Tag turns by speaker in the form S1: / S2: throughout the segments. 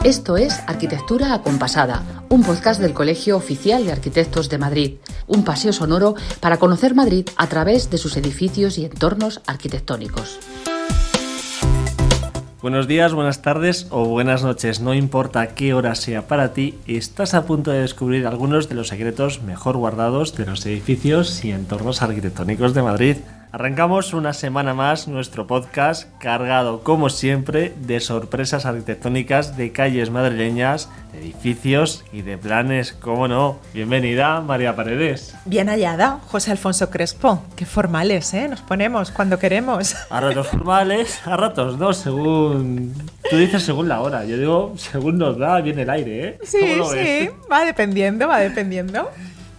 S1: Esto es Arquitectura Acompasada, un podcast del Colegio Oficial de Arquitectos de Madrid, un paseo sonoro para conocer Madrid a través de sus edificios y entornos arquitectónicos.
S2: Buenos días, buenas tardes o buenas noches, no importa qué hora sea para ti, estás a punto de descubrir algunos de los secretos mejor guardados de los edificios y entornos arquitectónicos de Madrid. Arrancamos una semana más nuestro podcast cargado, como siempre, de sorpresas arquitectónicas de calles madrileñas, de edificios y de planes, ¿cómo no? Bienvenida, María Paredes.
S3: Bien hallada, José Alfonso Crespo. Qué formales, ¿eh? Nos ponemos cuando queremos.
S2: A ratos formales, a ratos no, según... Tú dices según la hora, yo digo según nos da bien el aire, ¿eh?
S3: Sí,
S2: ¿Cómo lo ves?
S3: va dependiendo.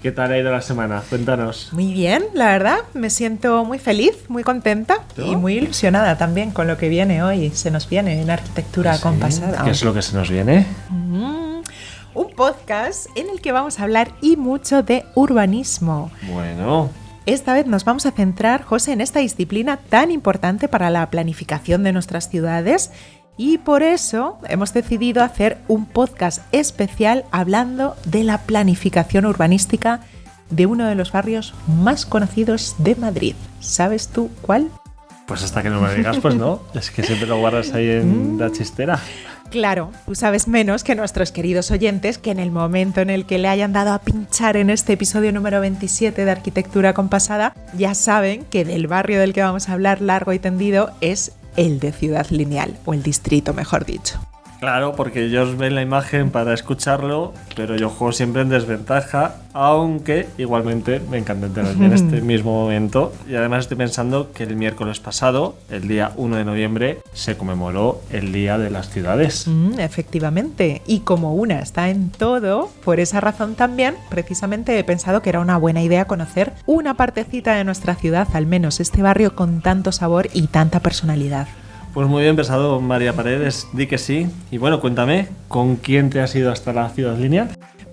S2: ¿Qué tal ha ido la semana? Cuéntanos.
S3: Muy bien, la verdad, me siento muy feliz, muy contenta, ¿no? Y muy ilusionada también con lo que viene hoy. Se nos viene en Arquitectura Acompasada.
S2: ¿Qué es lo que se nos viene?
S3: Un podcast en el que vamos a hablar y mucho de urbanismo.
S2: Bueno.
S3: Esta vez nos vamos a centrar, José, en esta disciplina tan importante para la planificación de nuestras ciudades. Y por eso hemos decidido hacer un podcast especial hablando de la planificación urbanística de uno de los barrios más conocidos de Madrid. ¿Sabes tú cuál?
S2: Pues hasta que no me lo digas, pues no. Es que siempre lo guardas ahí en la chistera.
S3: Claro, tú sabes menos que nuestros queridos oyentes que en el momento en el que le hayan dado a pinchar en este episodio número 27 de Arquitectura Acompasada, ya saben que del barrio del que vamos a hablar largo y tendido es el de Ciudad Lineal, o el distrito, mejor dicho.
S2: Claro, porque ellos ven la imagen para escucharlo, pero yo juego siempre en desventaja, aunque igualmente me encanta enterarme en este mismo momento. Y además estoy pensando que el miércoles pasado, el día 1 de noviembre, se conmemoró el Día de las Ciudades.
S3: Efectivamente, y como una está en todo, por esa razón también, precisamente he pensado que era una buena idea conocer una partecita de nuestra ciudad, al menos este barrio con tanto sabor y tanta personalidad.
S2: Pues muy bien pensado, María Paredes, di que sí. Y bueno, cuéntame, ¿con quién te has ido hasta la Ciudad Lineal?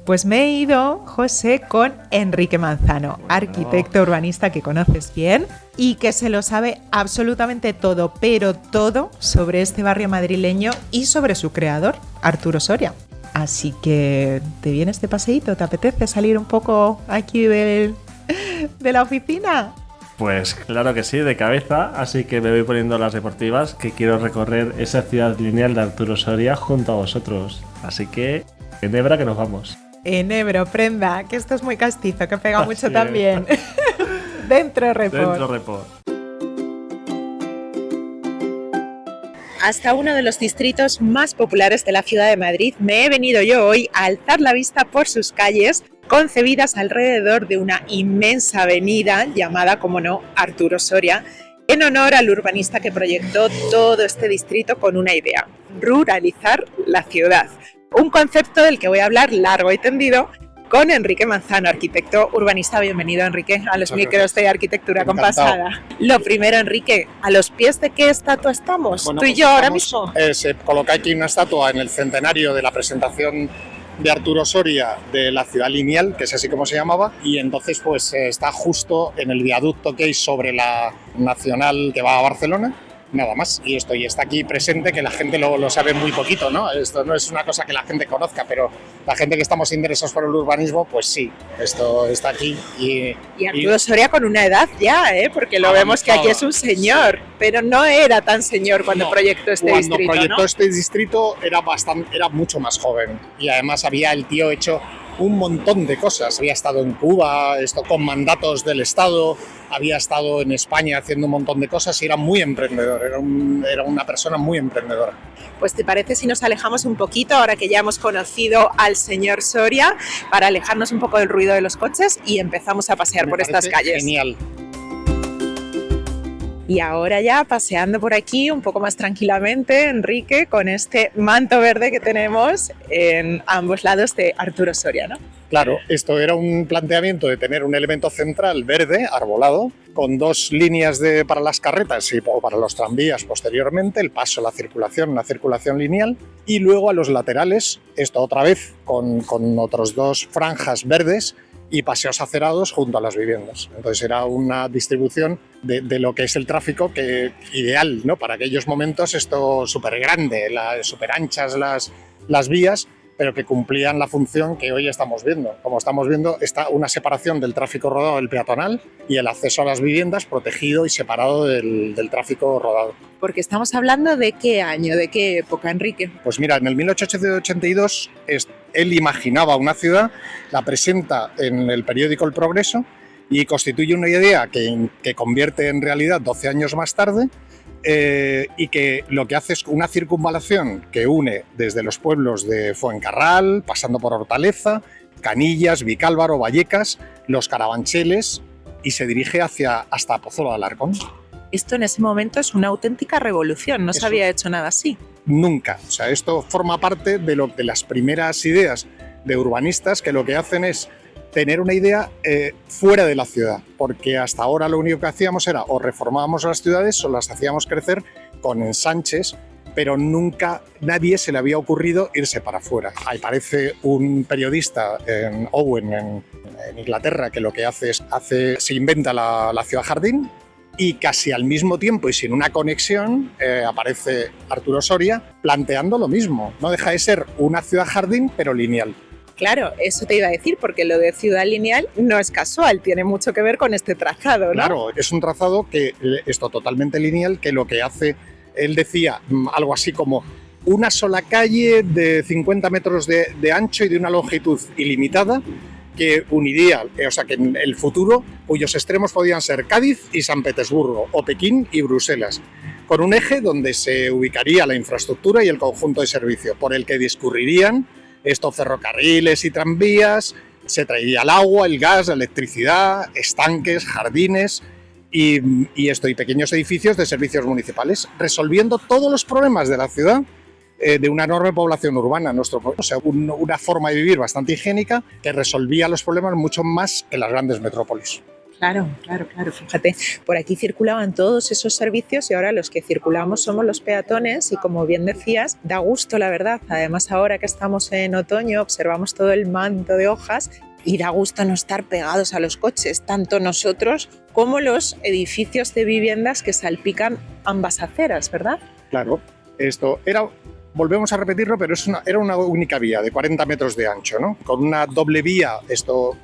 S3: Pues me he ido, José, con Enrique Manzano, arquitecto urbanista que conoces bien y que se lo sabe absolutamente todo, pero todo sobre este barrio madrileño y sobre su creador, Arturo Soria. Así que, ¿te vienes de paseíto? ¿Te apetece salir un poco aquí de la oficina?
S2: Pues claro que sí, de cabeza, así que me voy poniendo las deportivas, que quiero recorrer esa Ciudad Lineal de Arturo Soria junto a vosotros. Así que, en Ebra que nos vamos.
S3: En Ebro, prenda, que esto es muy castizo, que pega mucho también. Dentro report. Hasta uno de los distritos más populares de la ciudad de Madrid me he venido yo hoy a alzar la vista por sus calles, concebidas alrededor de una inmensa avenida llamada, como no, Arturo Soria, en honor al urbanista que proyectó todo este distrito con una idea: ruralizar la ciudad. Un concepto del que voy a hablar largo y tendido con Enrique Manzano, arquitecto urbanista. Bienvenido, Enrique, a los micros de Arquitectura Acompasada. Lo primero, Enrique, ¿a los pies de qué estatua estamos? Bueno, tú y yo ahora mismo.
S4: Se coloca aquí una estatua en el centenario de la presentación de Arturo Soria de la Ciudad Lineal, que es así como se llamaba, y entonces pues está justo en el viaducto que hay sobre la Nacional que va a Barcelona. Nada más, y esto y está aquí presente, que la gente lo sabe muy poquito, ¿no? Esto no es una cosa que la gente conozca, pero la gente que estamos interesados por el urbanismo, pues sí, esto está aquí. Y
S3: Arturo Soria con una edad ya, porque lo vemos que aquí es un señor, pero no era tan señor cuando proyectó este distrito, ¿no?
S4: Cuando proyectó este distrito era mucho más joven, y además había el tío hecho un montón de cosas. Había estado en Cuba, con mandatos del Estado, había estado en España haciendo un montón de cosas y era muy emprendedor, era una persona muy emprendedora.
S3: Pues ¿te parece si nos alejamos un poquito, ahora que ya hemos conocido al señor Soria, para alejarnos un poco del ruido de los coches y empezamos a pasear por estas calles?
S4: Genial.
S3: Y ahora ya paseando por aquí un poco más tranquilamente, Enrique, con este manto verde que tenemos en ambos lados de Arturo Soria, ¿no?
S4: Claro, esto era un planteamiento de tener un elemento central verde, arbolado, con dos líneas para las carretas o para los tranvías posteriormente, el paso, la circulación, una circulación lineal, y luego a los laterales, esto otra vez con otros dos franjas verdes y paseos acerados junto a las viviendas. Entonces era una distribución de lo que es el tráfico que ideal, ¿no? Para aquellos momentos, esto súper grande, súper anchas las vías, pero que cumplían la función que hoy estamos viendo. Como estamos viendo, está una separación del tráfico rodado del peatonal y el acceso a las viviendas protegido y separado del tráfico rodado.
S3: Porque estamos hablando de qué año, de qué época, Enrique.
S4: Pues mira, en el 1882 él imaginaba una ciudad, la presenta en el periódico El Progreso y constituye una idea que convierte en realidad 12 años más tarde. Y que lo que hace es una circunvalación que une desde los pueblos de Fuencarral, pasando por Hortaleza, Canillas, Vicálvaro, Vallecas, Los Carabancheles y se dirige hasta Pozuelo de Alarcón.
S3: Esto en ese momento es una auténtica revolución, no se había hecho nada así.
S4: Nunca. O sea, esto forma parte de las primeras ideas de urbanistas que lo que hacen es tener una idea fuera de la ciudad, porque hasta ahora lo único que hacíamos era o reformábamos las ciudades o las hacíamos crecer con ensanches, pero nunca nadie se le había ocurrido irse para afuera. Ahí parece un periodista, Owen, en Inglaterra, que lo que hace es se inventa la ciudad jardín y casi al mismo tiempo y sin una conexión aparece Arturo Soria planteando lo mismo. No deja de ser una ciudad jardín, pero lineal.
S3: Claro, eso te iba a decir, porque lo de ciudad lineal no es casual, tiene mucho que ver con este trazado, ¿no?
S4: Claro, es un trazado que esto totalmente lineal, que lo que hace, él decía algo así como una sola calle de 50 metros de ancho y de una longitud ilimitada que uniría, o sea, que en el futuro, cuyos extremos podían ser Cádiz y San Petersburgo, o Pekín y Bruselas, con un eje donde se ubicaría la infraestructura y el conjunto de servicio, por el que discurrirían estos ferrocarriles y tranvías, se traía el agua, el gas, la electricidad, estanques, jardines y pequeños edificios de servicios municipales, resolviendo todos los problemas de la ciudad de una enorme población urbana. O sea, una forma de vivir bastante higiénica que resolvía los problemas mucho más que las grandes metrópolis.
S3: Claro. Fíjate, por aquí circulaban todos esos servicios y ahora los que circulamos somos los peatones y como bien decías, da gusto la verdad. Además ahora que estamos en otoño observamos todo el manto de hojas y da gusto no estar pegados a los coches, tanto nosotros como los edificios de viviendas que salpican ambas aceras, ¿verdad?
S4: Claro, volvemos a repetirlo, pero era una única vía de 40 metros de ancho, ¿no? Con una doble vía,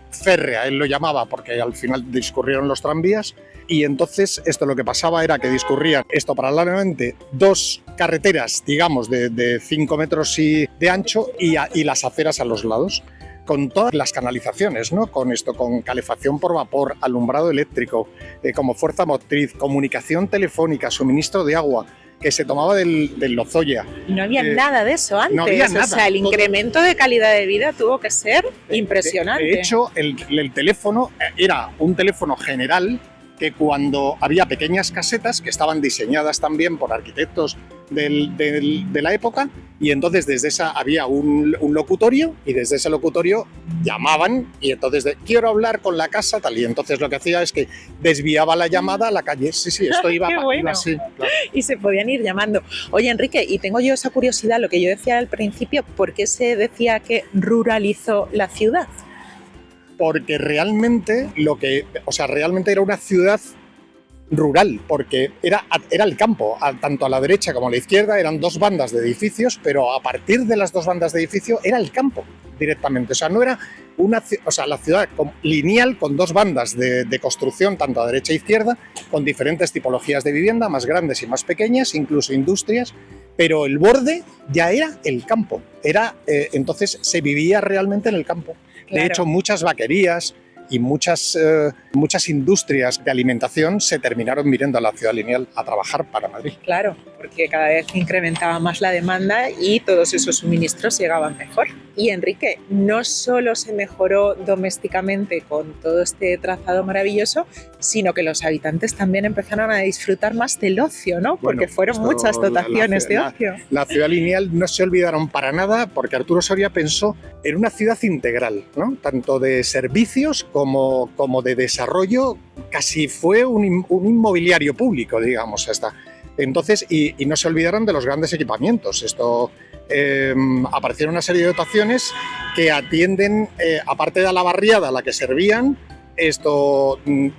S4: férrea, él lo llamaba, porque al final discurrieron los tranvías, y entonces lo que pasaba era que discurrían paralelamente dos carreteras, digamos, de 5 metros de ancho y las aceras a los lados, con todas las canalizaciones, ¿no? Con calefacción por vapor, alumbrado eléctrico, como fuerza motriz, comunicación telefónica, suministro de agua, que se tomaba del Lozoya.
S3: Y no había nada de eso antes.
S4: No había nada.
S3: O sea, el incremento de calidad de vida tuvo que ser impresionante.
S4: De hecho, el teléfono era un teléfono general que cuando había pequeñas casetas que estaban diseñadas también por arquitectos de la época, y entonces desde esa había un locutorio y desde ese locutorio llamaban y entonces quiero hablar con la casa tal, y entonces lo que hacía es que desviaba la llamada a la calle. Sí, esto iba así. Claro.
S3: Y se podían ir llamando. Oye, Enrique, y tengo yo esa curiosidad, lo que yo decía al principio, ¿por qué se decía que ruralizó la ciudad?
S4: Porque realmente realmente era una ciudad rural, porque era el campo, tanto a la derecha como a la izquierda eran dos bandas de edificios, pero a partir de las dos bandas de edificio era el campo directamente. O sea, no era la ciudad lineal con dos bandas de construcción, tanto a derecha e izquierda, con diferentes tipologías de vivienda, más grandes y más pequeñas, incluso industrias, pero el borde ya era el campo. Entonces se vivía realmente en el campo.
S3: Claro.
S4: De hecho, muchas vaquerías y muchas industrias de alimentación se terminaron viniendo a la ciudad lineal a trabajar para Madrid.
S3: Claro, porque cada vez incrementaba más la demanda y todos esos suministros llegaban mejor. Y Enrique, no solo se mejoró domésticamente con todo este trazado maravilloso, sino que los habitantes también empezaron a disfrutar más del ocio, ¿no? Porque fueron muchas dotaciones de ocio.
S4: La ciudad lineal no se olvidaron para nada, porque Arturo Soria pensó en una ciudad integral, ¿no? Tanto de servicios como de desarrollo, casi fue un inmobiliario público, digamos, hasta. Entonces, y no se olvidaron de los grandes equipamientos. Aparecieron una serie de dotaciones que atienden, aparte de a la barriada a la que servían,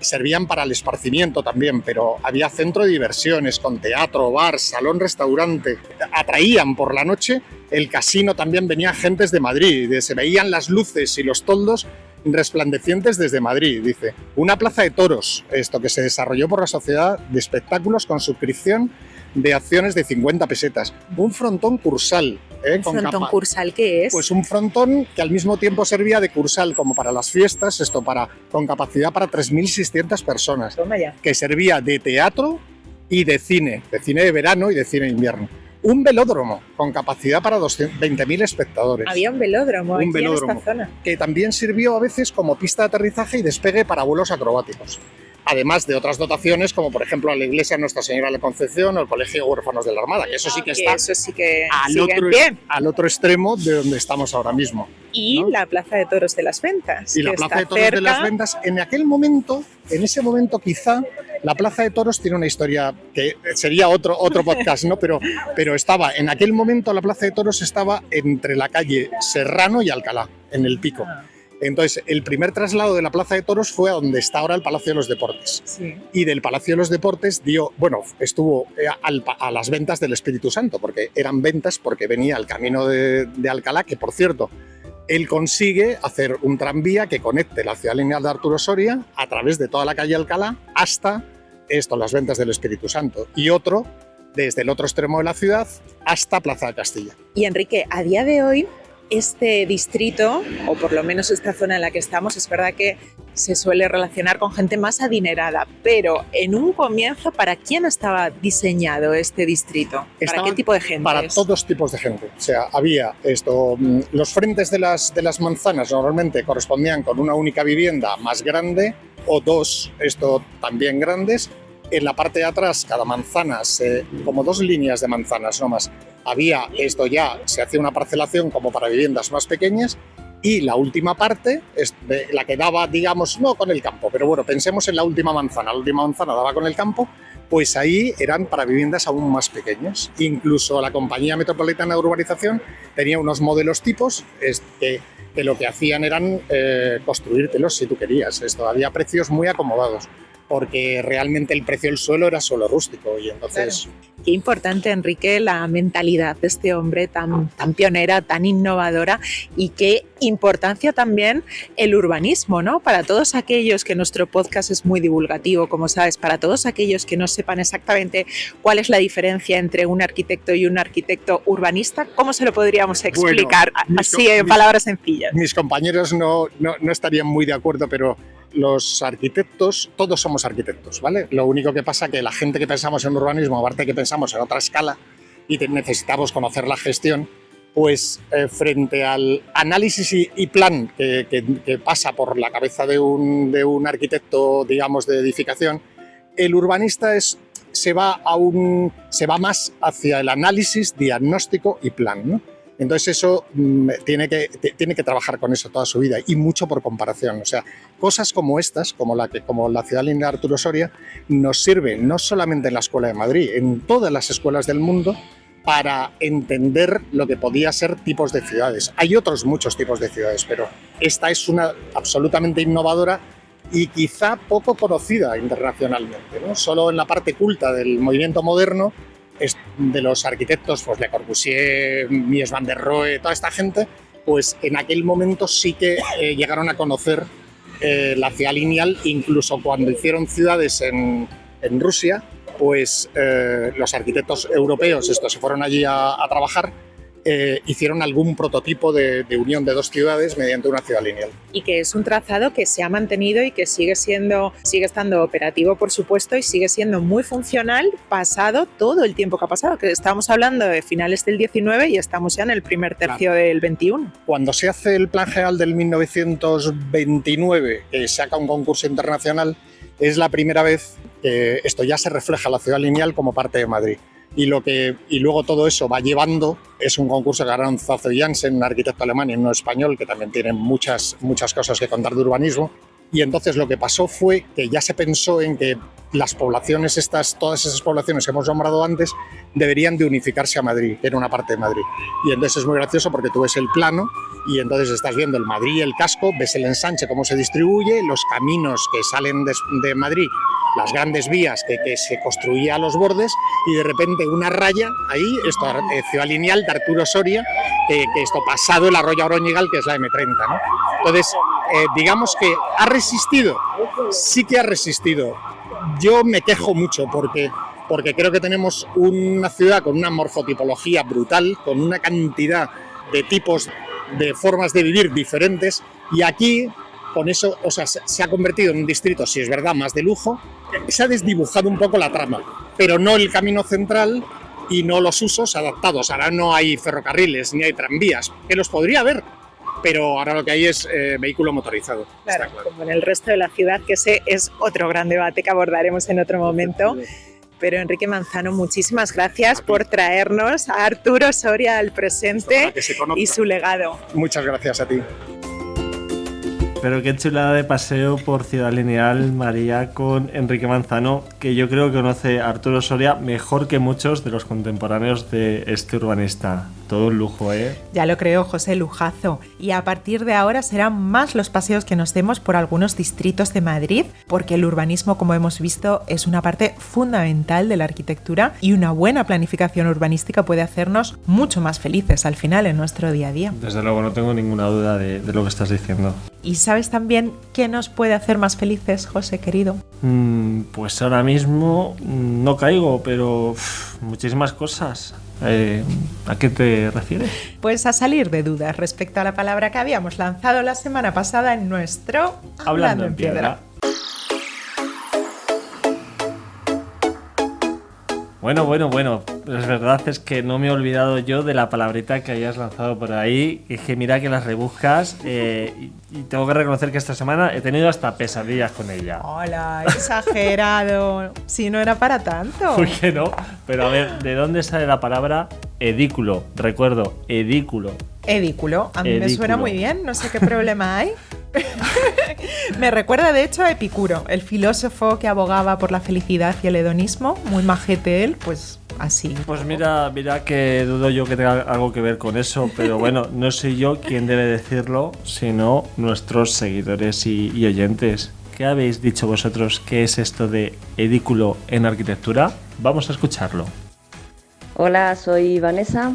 S4: servían para el esparcimiento también, pero había centro de diversiones con teatro, bar, salón, restaurante. Atraían por la noche. El casino también venía gentes de Madrid. Se veían las luces y los toldos resplandecientes desde Madrid, dice. Una plaza de toros, esto que se desarrolló por la Sociedad de Espectáculos con suscripción de acciones de 50 pesetas. Un frontón cursal.
S3: ¿Un frontón cursal qué es?
S4: Pues un frontón que al mismo tiempo servía de cursal como para las fiestas, con capacidad para 3.600 personas.
S3: Toma ya.
S4: Que servía de teatro y de cine de verano y de cine de invierno. Un velódromo con capacidad para 20.000 espectadores.
S3: Había un velódromo en esta zona.
S4: Que también sirvió a veces como pista de aterrizaje y despegue para vuelos acrobáticos. Además de otras dotaciones, como por ejemplo la iglesia Nuestra Señora de la Concepción o el Colegio de Huérfanos de la Armada, que eso sí que está al otro extremo de donde estamos ahora mismo.
S3: Y ¿no? La Plaza de Toros de las Ventas.
S4: Y la Plaza de Toros de las Ventas, en ese momento quizá, la Plaza de Toros tiene una historia que sería otro podcast, ¿no? Pero en aquel momento la Plaza de Toros estaba entre la calle Serrano y Alcalá, en el pico. Entonces, el primer traslado de la Plaza de Toros fue a donde está ahora el Palacio de los Deportes.
S3: Sí.
S4: Y del Palacio de los Deportes estuvo a las ventas del Espíritu Santo, porque eran ventas porque venía el camino de Alcalá, que por cierto, él consigue hacer un tranvía que conecte la ciudad lineal de Arturo Soria a través de toda la calle Alcalá hasta las ventas del Espíritu Santo. Y otro desde el otro extremo de la ciudad hasta Plaza de Castilla.
S3: Y Enrique, a día de hoy, este distrito, o por lo menos esta zona en la que estamos, es verdad que se suele relacionar con gente más adinerada, pero en un comienzo, ¿para quién estaba diseñado este distrito? ¿Para qué tipo de gente?
S4: Para todos tipos de gente. O sea, había los frentes de las manzanas normalmente correspondían con una única vivienda más grande o dos, también grandes. En la parte de atrás, cada manzana, como 2 líneas de manzanas, no más. Se hacía una parcelación como para viviendas más pequeñas y la última parte, la que daba, digamos, no con el campo, pero bueno, pensemos en la última manzana. La última manzana daba con el campo, pues ahí eran para viviendas aún más pequeñas. Incluso la Compañía Metropolitana de Urbanización tenía unos modelos tipos que lo que hacían eran construírtelos si tú querías. Había precios muy acomodados, porque realmente el precio del suelo era suelo rústico y entonces...
S3: Claro. Qué importante, Enrique, la mentalidad de este hombre tan pionera, tan innovadora, y qué importancia también el urbanismo, ¿no? Para todos aquellos que nuestro podcast es muy divulgativo, como sabes, para todos aquellos que no sepan exactamente cuál es la diferencia entre un arquitecto y un arquitecto urbanista, ¿cómo se lo podríamos explicar en palabras sencillas?
S4: Mis compañeros no estarían muy de acuerdo, pero los arquitectos, todos somos arquitectos, ¿vale? Lo único que pasa es que la gente que pensamos en urbanismo, aparte que pensamos en otra escala y necesitamos conocer la gestión, pues frente al análisis y plan que pasa por la cabeza de un arquitecto, digamos, de edificación, el urbanista se va más hacia el análisis, diagnóstico y plan, ¿no? Entonces eso tiene que trabajar con eso toda su vida y mucho por comparación. O sea, cosas como estas, como la ciudad lineal de Arturo Soria, nos sirven no solamente en la Escuela de Madrid, en todas las escuelas del mundo, para entender lo que podía ser tipos de ciudades. Hay otros muchos tipos de ciudades, pero esta es una absolutamente innovadora y quizá poco conocida internacionalmente, ¿no? Solo en la parte culta del movimiento moderno, de los arquitectos, pues Le Corbusier, Mies van der Rohe, toda esta gente, pues en aquel momento sí que llegaron a conocer la ciudad lineal, incluso cuando hicieron ciudades en Rusia, pues los arquitectos europeos se fueron allí a trabajar, hicieron algún prototipo de unión de 2 ciudades mediante una ciudad lineal.
S3: Y que es un trazado que se ha mantenido y que sigue estando operativo, por supuesto, y sigue siendo muy funcional pasado todo el tiempo que ha pasado, que estamos hablando de finales del 19 y estamos ya en el primer tercio del 21.
S4: Cuando se hace el Plan General del 1929, que saca un concurso internacional, es la primera vez que esto ya se refleja en la ciudad lineal como parte de Madrid. Y luego todo eso va llevando, es un concurso que ganaron Zazo y Janssen, un arquitecto alemán y uno español, que también tienen muchas cosas que contar de urbanismo, y entonces lo que pasó fue que ya se pensó en que las poblaciones todas esas poblaciones que hemos nombrado antes, deberían de unificarse a Madrid, que era una parte de Madrid. Y entonces es muy gracioso porque tú ves el plano y entonces estás viendo el Madrid y el casco, ves el ensanche, cómo se distribuye, los caminos que salen de Madrid, las grandes vías que se construía a los bordes, y de repente una raya ahí, esto, Ciudad Lineal de Arturo Soria, que esto pasado el arroyo Oroñigal, que es la M30, ¿no? Entonces, digamos que ha resistido, sí que ha resistido. Yo me quejo mucho porque creo que tenemos una ciudad con una morfotipología brutal, con una cantidad de tipos, de formas de vivir diferentes, y aquí, con eso, o sea, se ha convertido en un distrito, si es verdad, más de lujo. Se ha desdibujado un poco la trama, pero no el camino central y no los usos adaptados. Ahora no hay ferrocarriles ni hay tranvías, que los podría haber, pero ahora lo que hay es vehículo motorizado.
S3: Claro, como en el resto de la ciudad, que ese es otro gran debate que abordaremos en otro momento. Pero Enrique Manzano, muchísimas gracias por traernos a Arturo Soria al presente y su legado.
S4: Muchas gracias a ti.
S2: Pero qué chulada de paseo por Ciudad Lineal, María, con Enrique Manzano, que yo creo que conoce a Arturo Soria mejor que muchos de los contemporáneos de este urbanista. Todo un lujo, ¿eh?
S5: Ya lo creo, José, lujazo. Y a partir de ahora serán más los paseos que nos demos por algunos distritos de Madrid, porque el urbanismo, como hemos visto, es una parte fundamental de la arquitectura, y una buena planificación urbanística puede hacernos mucho más felices al final en nuestro día a día.
S2: Desde luego, no tengo ninguna duda de lo que estás diciendo.
S5: ¿Y sabes también qué nos puede hacer más felices, José, querido?
S2: Pues ahora mismo no caigo, pero muchísimas cosas. ¿A qué te refieres?
S5: Pues a salir de dudas respecto a la palabra que habíamos lanzado la semana pasada en nuestro Hablando en Piedra.
S2: Bueno, la verdad es que no me he olvidado yo de la palabrita que hayas lanzado por ahí. Es que mira que las rebuscas y tengo que reconocer que esta semana he tenido hasta pesadillas con ella.
S5: Hola, exagerado. Si no era para tanto.
S2: ¿Por qué no? Pero a ver, ¿de dónde sale la palabra edículo? Recuerdo, edículo.
S5: Edículo, a mí me suena muy bien, no sé qué problema hay. Me recuerda de hecho a Epicuro, el filósofo que abogaba por la felicidad y el hedonismo, muy majete él, pues así.
S2: Pues mira que dudo yo que tenga algo que ver con eso, pero bueno, no soy yo quien debe decirlo, sino nuestros seguidores y oyentes. ¿Qué habéis dicho vosotros? ¿Qué es esto de edículo en arquitectura? Vamos a escucharlo.
S6: Hola, soy Vanessa.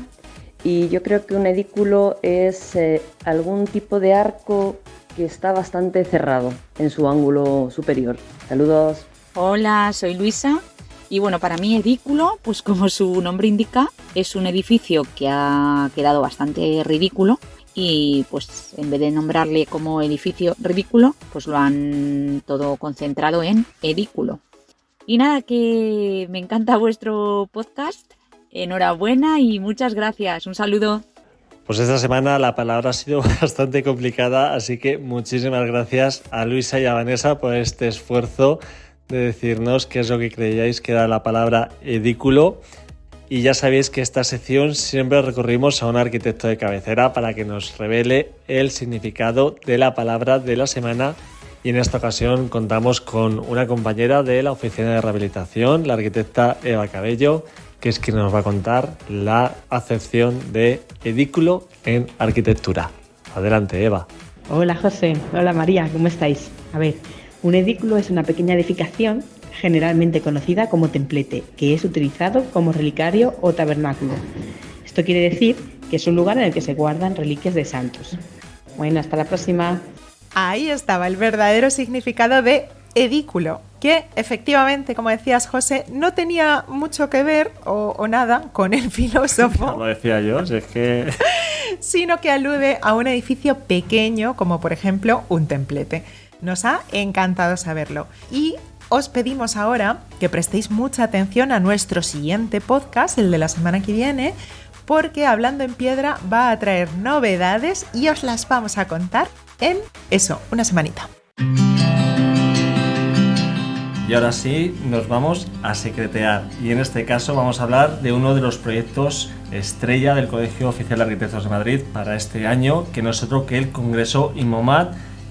S6: Y yo creo que un edículo es algún tipo de arco que está bastante cerrado en su ángulo superior. Saludos.
S7: Hola, soy Luisa. Y bueno, para mí edículo, pues como su nombre indica, es un edificio que ha quedado bastante ridículo y pues en vez de nombrarle como edificio ridículo, pues lo han todo concentrado en edículo. Y nada, que me encanta vuestro podcast. Enhorabuena y muchas gracias. Un saludo.
S2: Pues esta semana la palabra ha sido bastante complicada, así que muchísimas gracias a Luisa y a Vanessa por este esfuerzo de decirnos qué es lo que creíais que era la palabra edículo. Y ya sabéis que esta sección siempre recurrimos a un arquitecto de cabecera para que nos revele el significado de la palabra de la semana. Y en esta ocasión contamos con una compañera de la Oficina de Rehabilitación, la arquitecta Eva Cabello, que es quien nos va a contar la acepción de edículo en arquitectura. Adelante, Eva.
S8: Hola, José. Hola, María. ¿Cómo estáis? A ver, un edículo es una pequeña edificación generalmente conocida como templete, que es utilizado como relicario o tabernáculo. Esto quiere decir que es un lugar en el que se guardan reliquias de santos. Bueno, hasta la próxima.
S5: Ahí estaba el verdadero significado de edículo, que efectivamente, como decías, José, no tenía mucho que ver o nada con el filósofo.
S2: Como decía yo, si es que...
S5: sino que alude a un edificio pequeño, como por ejemplo un templete. Nos ha encantado saberlo. Y os pedimos ahora que prestéis mucha atención a nuestro siguiente podcast, el de la semana que viene, porque Hablando en Piedra va a traer novedades y os las vamos a contar en una semanita.
S2: Y ahora sí, nos vamos a secretear. Y en este caso vamos a hablar de uno de los proyectos estrella del Colegio Oficial de Arquitectos de Madrid para este año, que no es otro que el Congreso IMOMAD,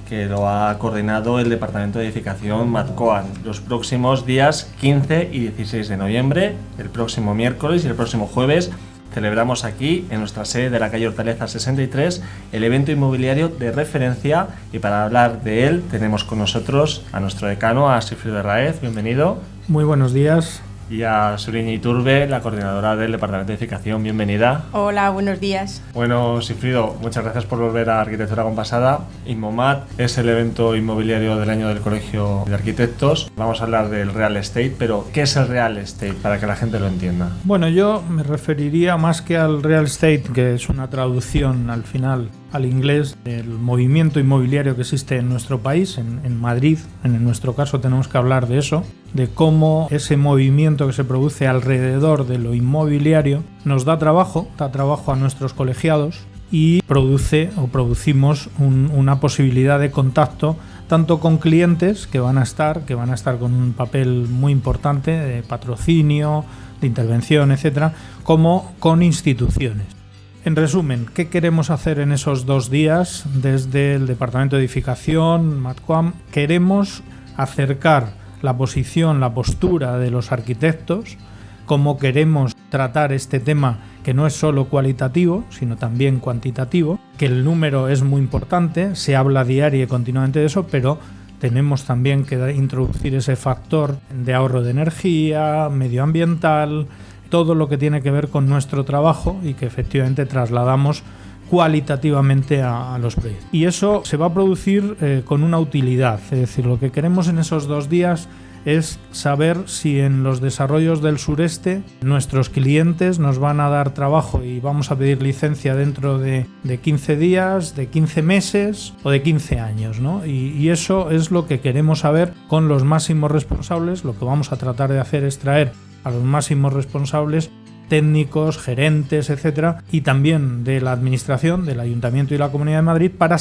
S2: que lo ha coordinado el Departamento de Edificación MADCOAN, los próximos días 15 y 16 de noviembre, el próximo miércoles y el próximo jueves. Celebramos aquí, en nuestra sede de la calle Hortaleza 63, el evento inmobiliario de referencia, y para hablar de él tenemos con nosotros a nuestro decano, a Sigfrido Raez. Bienvenido.
S9: Muy buenos días.
S2: Y a Suriña Iturbe, la coordinadora del Departamento de Edificación. Bienvenida.
S10: Hola, buenos días.
S2: Bueno, Sigfrido, muchas gracias por volver a Arquitectura Compasada. Inmomat es el evento inmobiliario del año del Colegio de Arquitectos. Vamos a hablar del real estate, pero ¿qué es el real estate para que la gente lo entienda?
S9: Bueno, yo me referiría más que al real estate, que es una traducción al final al inglés del movimiento inmobiliario que existe en nuestro país, en Madrid. En nuestro caso tenemos que hablar de eso, de cómo ese movimiento que se produce alrededor de lo inmobiliario nos da trabajo a nuestros colegiados y producimos una posibilidad de contacto tanto con clientes que van a estar con un papel muy importante de patrocinio, de intervención, etcétera, como con instituciones. En resumen, ¿qué queremos hacer en esos 2 días? Desde el Departamento de Edificación, MADCOAN, queremos acercar la posición, la postura de los arquitectos, cómo queremos tratar este tema que no es solo cualitativo, sino también cuantitativo, que el número es muy importante, se habla diario y continuamente de eso, pero tenemos también que introducir ese factor de ahorro de energía, medioambiental, todo lo que tiene que ver con nuestro trabajo y que efectivamente trasladamos cualitativamente a los proyectos. Y eso se va a producir con una utilidad, es decir, lo que queremos en esos 2 días es saber si en los desarrollos del sureste nuestros clientes nos van a dar trabajo y vamos a pedir licencia dentro de 15 días, de 15 meses o de 15 años, ¿no? Y eso es lo que queremos saber con los máximos responsables. Lo que vamos a tratar de hacer es traer a los máximos responsables técnicos, gerentes, etcétera, y también de la administración, del Ayuntamiento y la Comunidad de Madrid para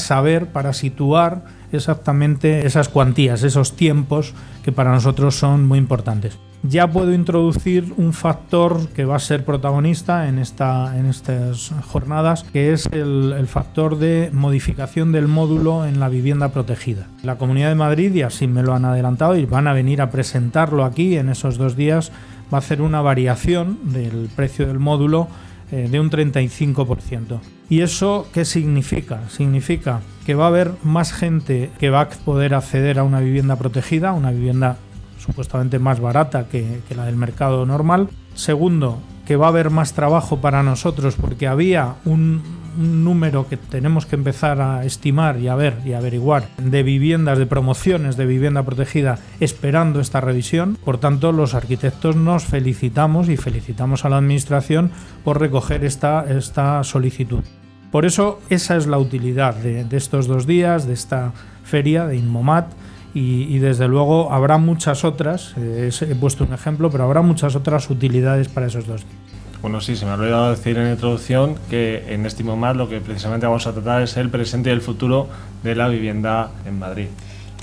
S9: situar exactamente esas cuantías, esos tiempos que para nosotros son muy importantes. Ya puedo introducir un factor que va a ser protagonista en estas jornadas, que es el factor de modificación del módulo en la vivienda protegida. La Comunidad de Madrid, y así me lo han adelantado, y van a venir a presentarlo aquí en esos 2 días, va a hacer una variación del precio del módulo de un 35%. ¿Y eso qué significa? Significa que va a haber más gente que va a poder acceder a una vivienda protegida, una vivienda supuestamente más barata que la del mercado normal. Segundo, que va a haber más trabajo para nosotros porque había un número que tenemos que empezar a estimar y a ver y averiguar de viviendas, de promociones de vivienda protegida esperando esta revisión. Por tanto, los arquitectos nos felicitamos y felicitamos a la administración por recoger esta solicitud. Por eso, esa es la utilidad de estos 2 días, de esta feria de Inmomat. Y desde luego habrá muchas otras, he puesto un ejemplo, pero habrá muchas otras utilidades para esos 2 días.
S2: Bueno, sí, se me ha olvidado decir en la introducción que en este Inmomat lo que precisamente vamos a tratar es el presente y el futuro de la vivienda en Madrid.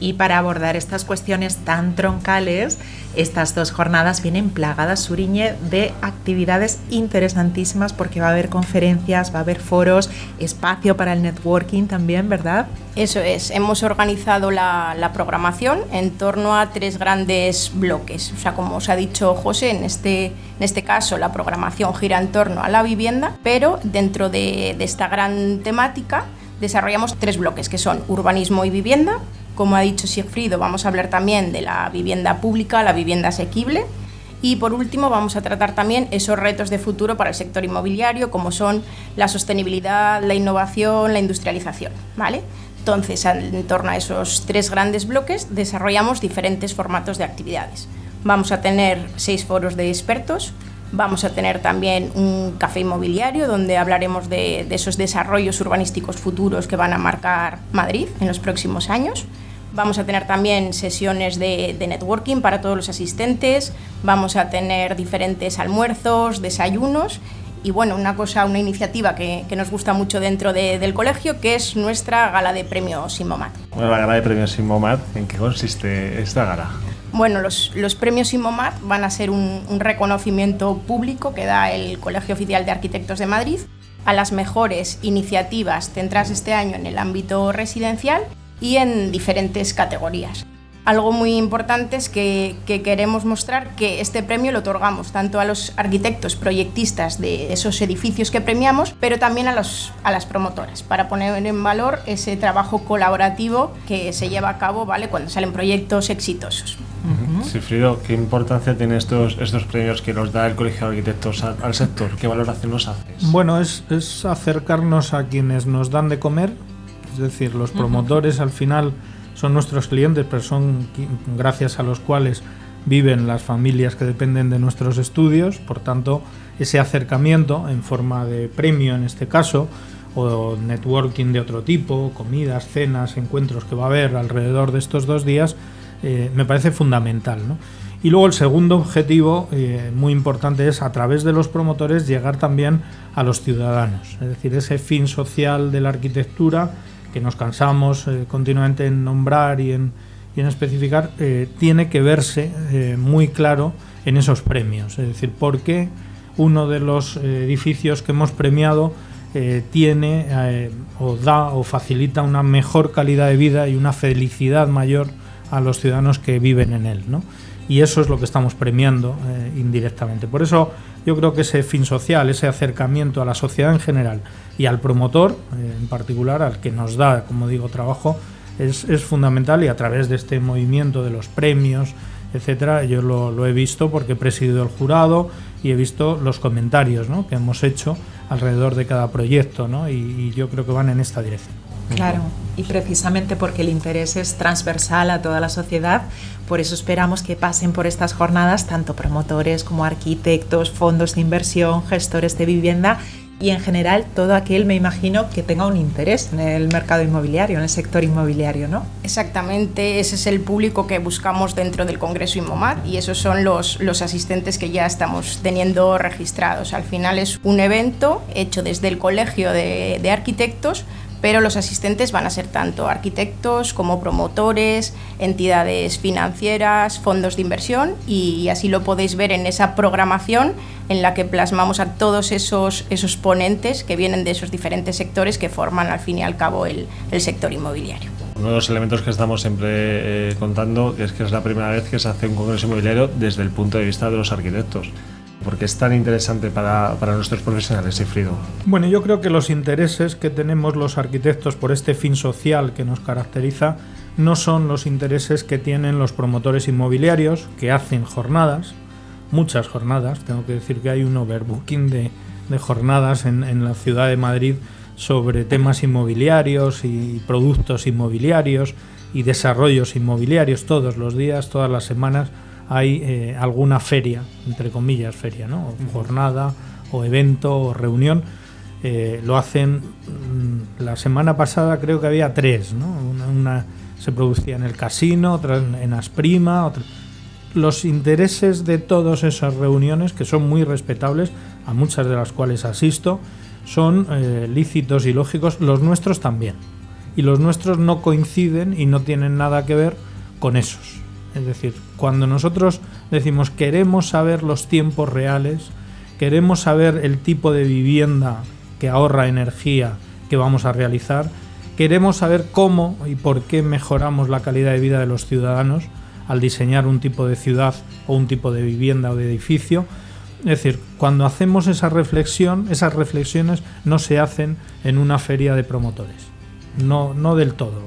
S5: Y para abordar estas cuestiones tan troncales, estas 2 jornadas vienen plagadas, Suriñe, de actividades interesantísimas porque va a haber conferencias, va a haber foros, espacio para el networking también, ¿verdad?
S10: Eso es, hemos organizado la programación en torno a 3 grandes bloques. O sea, como os ha dicho José, en este caso la programación gira en torno a la vivienda, pero dentro de esta gran temática desarrollamos 3 bloques que son urbanismo y vivienda. Como ha dicho Sigfrido, vamos a hablar también de la vivienda pública, la vivienda asequible. Y por último vamos a tratar también esos retos de futuro para el sector inmobiliario, como son la sostenibilidad, la innovación, la industrialización, ¿vale? Entonces, en torno a esos 3 grandes bloques desarrollamos diferentes formatos de actividades. Vamos a tener 6 foros de expertos. Vamos a tener también un café inmobiliario donde hablaremos de esos desarrollos urbanísticos futuros que van a marcar Madrid en los próximos años. Vamos a tener también sesiones de networking para todos los asistentes. Vamos a tener diferentes almuerzos, desayunos y bueno, una iniciativa que nos gusta mucho dentro del colegio, que es nuestra gala de premios Inmomat.
S2: Bueno, la gala de premios Inmomat, ¿en qué consiste esta gala?
S10: Bueno, los premios Inmomat van a ser un reconocimiento público que da el Colegio Oficial de Arquitectos de Madrid a las mejores iniciativas centradas este año en el ámbito residencial y en diferentes categorías. Algo muy importante es que queremos mostrar que este premio lo otorgamos tanto a los arquitectos proyectistas de esos edificios que premiamos, pero también a las promotoras, para poner en valor ese trabajo colaborativo que se lleva a cabo, ¿vale?, cuando salen proyectos exitosos.
S2: Sigfrido, ¿qué importancia tienen estos premios que nos da el Colegio de Arquitectos al sector? ¿Qué valoración nos haces?
S9: Bueno, es acercarnos a quienes nos dan de comer, es decir, los promotores al final son nuestros clientes, pero son gracias a los cuales viven las familias que dependen de nuestros estudios. Por tanto, ese acercamiento en forma de premio en este caso, o networking de otro tipo, comidas, cenas, encuentros que va a haber alrededor de estos 2 días, me parece fundamental, ¿no? Y luego el segundo objetivo muy importante es, a través de los promotores, llegar también a los ciudadanos, es decir, ese fin social de la arquitectura que nos cansamos continuamente en nombrar y en especificar, tiene que verse muy claro en esos premios. Es decir, por qué uno de los edificios que hemos premiado tiene o da o facilita una mejor calidad de vida y una felicidad mayor a los ciudadanos que viven en él, ¿no? Y eso es lo que estamos premiando indirectamente. Por eso yo creo que ese fin social, ese acercamiento a la sociedad en general y al promotor en particular, al que nos da, como digo, trabajo, es fundamental, y a través de este movimiento de los premios, etcétera, yo lo he visto porque he presidido el jurado y he visto los comentarios, ¿no?, que hemos hecho alrededor de cada proyecto, ¿no? Y yo creo que van en esta dirección.
S5: Claro, y precisamente porque el interés es transversal a toda la sociedad, por eso esperamos que pasen por estas jornadas tanto promotores como arquitectos, fondos de inversión, gestores de vivienda y en general todo aquel, me imagino, que tenga un interés en el mercado inmobiliario, en el sector inmobiliario, ¿no?
S10: Exactamente, ese es el público que buscamos dentro del Congreso Inmomad, y esos son los asistentes que ya estamos teniendo registrados. Al final es un evento hecho desde el Colegio de Arquitectos, pero los asistentes van a ser tanto arquitectos como promotores, entidades financieras, fondos de inversión, y así lo podéis ver en esa programación en la que plasmamos a todos esos ponentes que vienen de esos diferentes sectores que forman al fin y al cabo el sector inmobiliario.
S2: Uno de los elementos que estamos siempre contando es que es la primera vez que se hace un congreso inmobiliario desde el punto de vista de los arquitectos. ¿Por qué es tan interesante para nuestros profesionales, Sigfrido?
S9: Bueno, yo creo que los intereses que tenemos los arquitectos por este fin social que nos caracteriza no son los intereses que tienen los promotores inmobiliarios, que hacen jornadas, muchas jornadas. Tengo que decir que hay un overbooking de jornadas en la ciudad de Madrid sobre temas inmobiliarios y productos inmobiliarios y desarrollos inmobiliarios. Todos los días, todas las semanas hay alguna feria, entre comillas feria, ¿no? O jornada, o evento, o reunión. Lo hacen, la semana pasada creo que había 3, ¿no? Una se producía en el casino, otra en Asprima, otra. Los intereses de todas esas reuniones, que son muy respetables, a muchas de las cuales asisto, son lícitos y lógicos, los nuestros también. Y los nuestros no coinciden y no tienen nada que ver con esos. Es decir, cuando nosotros decimos queremos saber los tiempos reales, queremos saber el tipo de vivienda que ahorra energía que vamos a realizar, queremos saber cómo y por qué mejoramos la calidad de vida de los ciudadanos al diseñar un tipo de ciudad o un tipo de vivienda o de edificio. Es decir, cuando hacemos esa reflexión, esas reflexiones no se hacen en una feria de promotores. No del todo.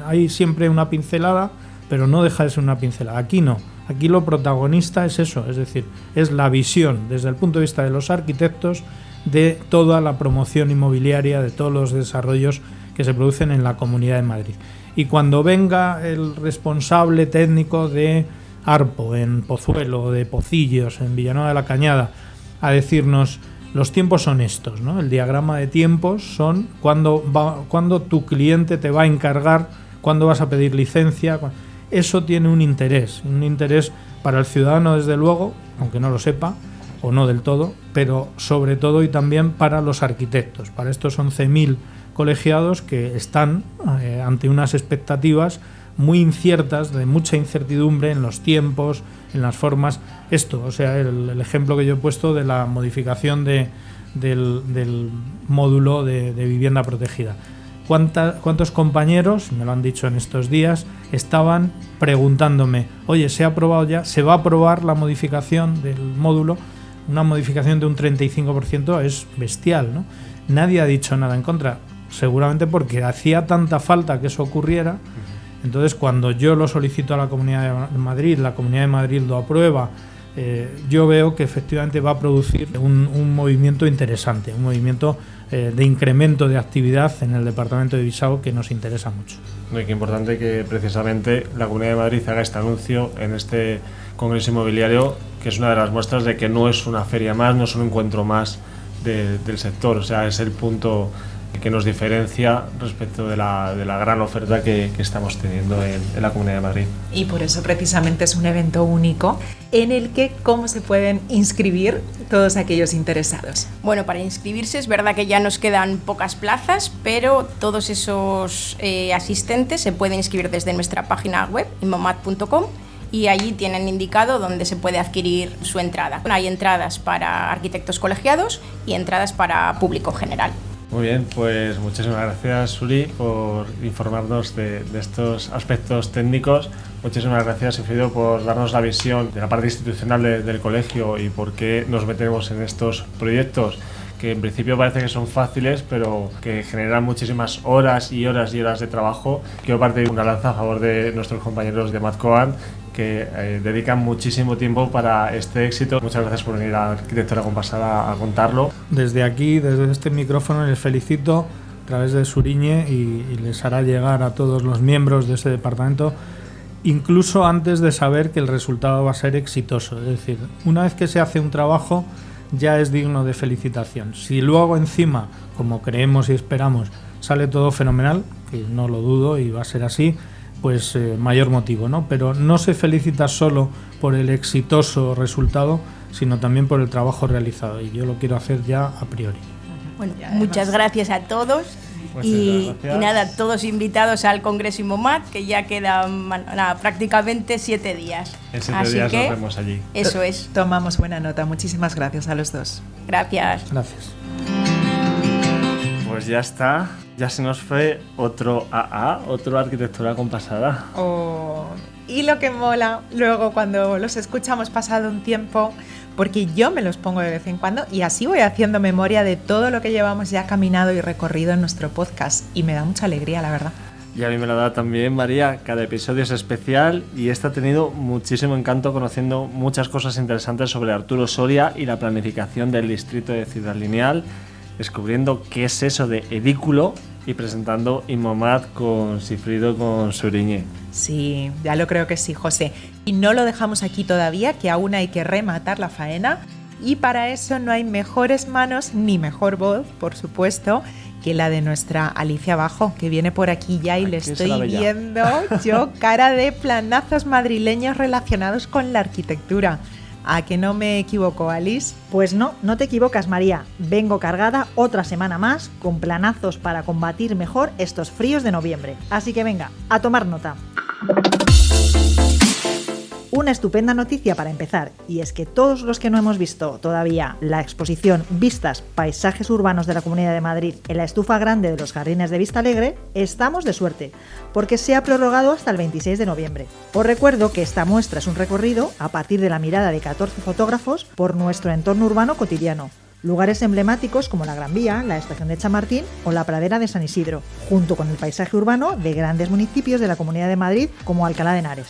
S9: Hay siempre una pincelada, pero no deja de ser una pincelada. Aquí no. Aquí lo protagonista es eso, es decir, es la visión desde el punto de vista de los arquitectos de toda la promoción inmobiliaria, de todos los desarrollos que se producen en la Comunidad de Madrid. Y cuando venga el responsable técnico de Arpo, en Pozuelo, de Pocillos, en Villanueva de la Cañada, a decirnos los tiempos son estos, ¿no? El diagrama de tiempos son cuando tu cliente te va a encargar, cuándo vas a pedir licencia. Eso tiene un interés para el ciudadano, desde luego, aunque no lo sepa, o no del todo, pero sobre todo y también para los arquitectos, para estos 11.000 colegiados que están ante unas expectativas muy inciertas, de mucha incertidumbre en los tiempos, en las formas. Esto, o sea, el ejemplo que yo he puesto de la modificación del módulo de vivienda protegida. ¿Cuántos compañeros, me lo han dicho en estos días, estaban preguntándome, oye, ¿se ha aprobado ya? ¿Se va a aprobar la modificación del módulo? Una modificación de un 35% es bestial, ¿no? Nadie ha dicho nada en contra, seguramente porque hacía tanta falta que eso ocurriera. Entonces, cuando yo lo solicito a la Comunidad de Madrid, la Comunidad de Madrid lo aprueba, yo veo que efectivamente va a producir un movimiento interesante, un movimiento de incremento de actividad en el Departamento de Visao que nos interesa mucho.
S2: Muy importante que precisamente la Comunidad de Madrid haga este anuncio en este Congreso Inmobiliario, que es una de las muestras de que no es una feria más, no es un encuentro más del sector, o sea, es el punto que nos diferencia respecto de la gran oferta que estamos teniendo en la Comunidad de Madrid.
S5: Y por eso precisamente es un evento único en el que cómo se pueden inscribir todos aquellos interesados.
S10: Bueno, para inscribirse es verdad que ya nos quedan pocas plazas, pero todos esos asistentes se pueden inscribir desde nuestra página web, inmomat.com, y allí tienen indicado dónde se puede adquirir su entrada. Hay entradas para arquitectos colegiados y entradas para público general.
S2: Muy bien, pues muchísimas gracias, Suri, por informarnos de estos aspectos técnicos. Muchísimas gracias, Sigfrido, por darnos la visión de la parte institucional del colegio y por qué nos metemos en estos proyectos que en principio parece que son fáciles, pero que generan muchísimas horas y horas y horas de trabajo. Quiero partir una lanza a favor de nuestros compañeros de Matcoan, que dedican muchísimo tiempo para este éxito. Muchas gracias por venir a Arquitectura Compasada a contarlo.
S9: Desde aquí, desde este micrófono, les felicito a través de Suriñe y les hará llegar a todos los miembros de este departamento, incluso antes de saber que el resultado va a ser exitoso. Es decir, una vez que se hace un trabajo, ya es digno de felicitación. Si luego encima, como creemos y esperamos, sale todo fenomenal, que no lo dudo y va a ser así, pues mayor motivo, ¿no? Pero no se felicita solo por el exitoso resultado, sino también por el trabajo realizado, y yo lo quiero hacer ya a priori.
S10: Bueno, muchas gracias a todos. Y nada, todos invitados al Congreso Inmomat, que ya quedan prácticamente 7 días.
S2: En 7 días nos vemos allí.
S10: Eso es.
S5: Tomamos buena nota. Muchísimas gracias a los dos.
S10: Gracias.
S9: Gracias.
S2: Pues ya está. Ya se nos fue otro AA, otro Arquitectura Compasada.
S5: Oh, y lo que mola luego cuando los escuchamos pasado un tiempo, porque yo me los pongo de vez en cuando y así voy haciendo memoria de todo lo que llevamos ya caminado y recorrido en nuestro podcast, y me da mucha alegría, la verdad.
S2: Y a mí me lo da también, María. Cada episodio es especial y este ha tenido muchísimo encanto, conociendo muchas cosas interesantes sobre Arturo Soria y la planificación del distrito de Ciudad Lineal, descubriendo qué es eso de edículo y presentando Inmomat con Sigfrido, con Suriñe.
S5: Sí, ya lo creo que sí, José. Y no lo dejamos aquí todavía, que aún hay que rematar la faena, y para eso no hay mejores manos ni mejor voz, por supuesto, que la de nuestra Alicia Bajo, que viene por aquí ya y le estoy viendo yo cara de planazos madrileños relacionados con la arquitectura. ¿A que no me equivoco, Alice?
S11: Pues no te equivocas, María. Vengo cargada otra semana más con planazos para combatir mejor estos fríos de noviembre. Así que venga, a tomar nota. Una estupenda noticia para empezar, y es que todos los que no hemos visto todavía la exposición Vistas, Paisajes Urbanos de la Comunidad de Madrid en la estufa grande de los Jardines de Vista Alegre, estamos de suerte, porque se ha prorrogado hasta el 26 de noviembre. Os recuerdo que esta muestra es un recorrido a partir de la mirada de 14 fotógrafos por nuestro entorno urbano cotidiano. Lugares emblemáticos como la Gran Vía, la Estación de Chamartín o la Pradera de San Isidro, junto con el paisaje urbano de grandes municipios de la Comunidad de Madrid como Alcalá de Henares.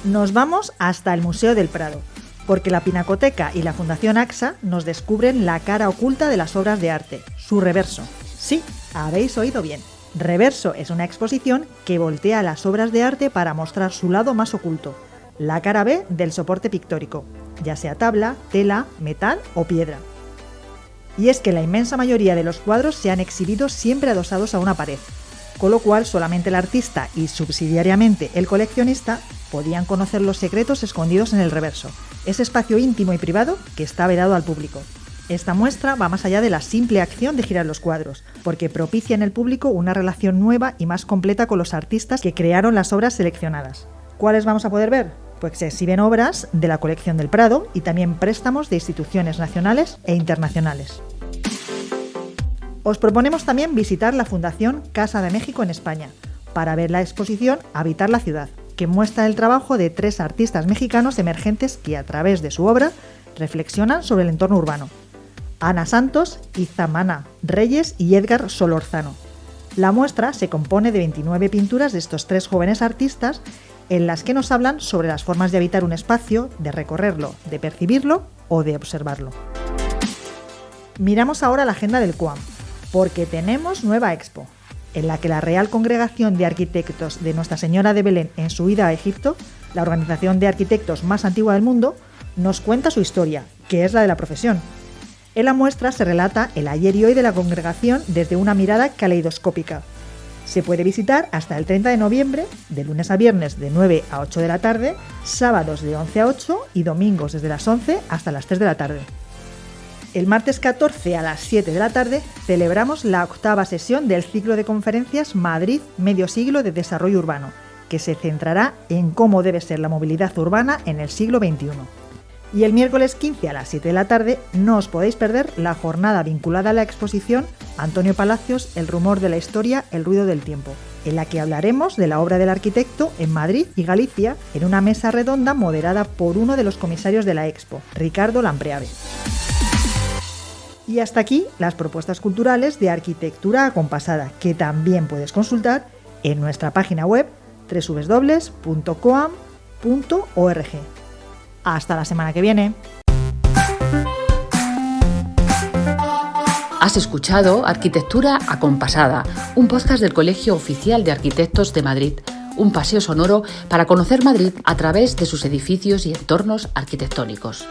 S11: Nos vamos hasta el Museo del Prado, porque la Pinacoteca y la Fundación AXA nos descubren la cara oculta de las obras de arte, su reverso. Sí, habéis oído bien. Reverso es una exposición que voltea las obras de arte para mostrar su lado más oculto, la cara B del soporte pictórico, ya sea tabla, tela, metal o piedra. Y es que la inmensa mayoría de los cuadros se han exhibido siempre adosados a una pared, con lo cual solamente el artista y subsidiariamente el coleccionista podían conocer los secretos escondidos en el reverso, ese espacio íntimo y privado que está vedado al público. Esta muestra va más allá de la simple acción de girar los cuadros, porque propicia en el público una relación nueva y más completa con los artistas que crearon las obras seleccionadas. ¿Cuáles vamos a poder ver? Pues se exhiben obras de la colección del Prado y también préstamos de instituciones nacionales e internacionales. Os proponemos también visitar la Fundación Casa de México en España, para ver la exposición Habitar la ciudad, que muestra el trabajo de 3 artistas mexicanos emergentes que a través de su obra reflexionan sobre el entorno urbano: Ana Santos, Izamana Reyes y Edgar Solorzano. La muestra se compone de 29 pinturas de estos 3 jóvenes artistas en las que nos hablan sobre las formas de habitar un espacio, de recorrerlo, de percibirlo o de observarlo. Miramos ahora la agenda del CUAM, porque tenemos nueva expo, en la que la Real Congregación de Arquitectos de Nuestra Señora de Belén en su ida a Egipto, la organización de arquitectos más antigua del mundo, nos cuenta su historia, que es la de la profesión. En la muestra se relata el ayer y hoy de la congregación desde una mirada caleidoscópica. Se puede visitar hasta el 30 de noviembre, de lunes a viernes de 9 a 8 de la tarde, sábados de 11 a 8 y domingos desde las 11 hasta las 3 de la tarde. El martes 14 a las 7 de la tarde celebramos la 8ª sesión del ciclo de conferencias Madrid Medio Siglo de Desarrollo Urbano, que se centrará en cómo debe ser la movilidad urbana en el siglo XXI. Y el miércoles 15 a las 7 de la tarde no os podéis perder la jornada vinculada a la exposición Antonio Palacios, El rumor de la historia, el ruido del tiempo, en la que hablaremos de la obra del arquitecto en Madrid y Galicia en una mesa redonda moderada por uno de los comisarios de la Expo, Ricardo Lampreave. Y hasta aquí las propuestas culturales de arquitectura acompasada, que también puedes consultar en nuestra página web www.coam.org. Hasta la semana que viene.
S1: Has escuchado Arquitectura Acompasada, un podcast del Colegio Oficial de Arquitectos de Madrid, un paseo sonoro para conocer Madrid a través de sus edificios y entornos arquitectónicos.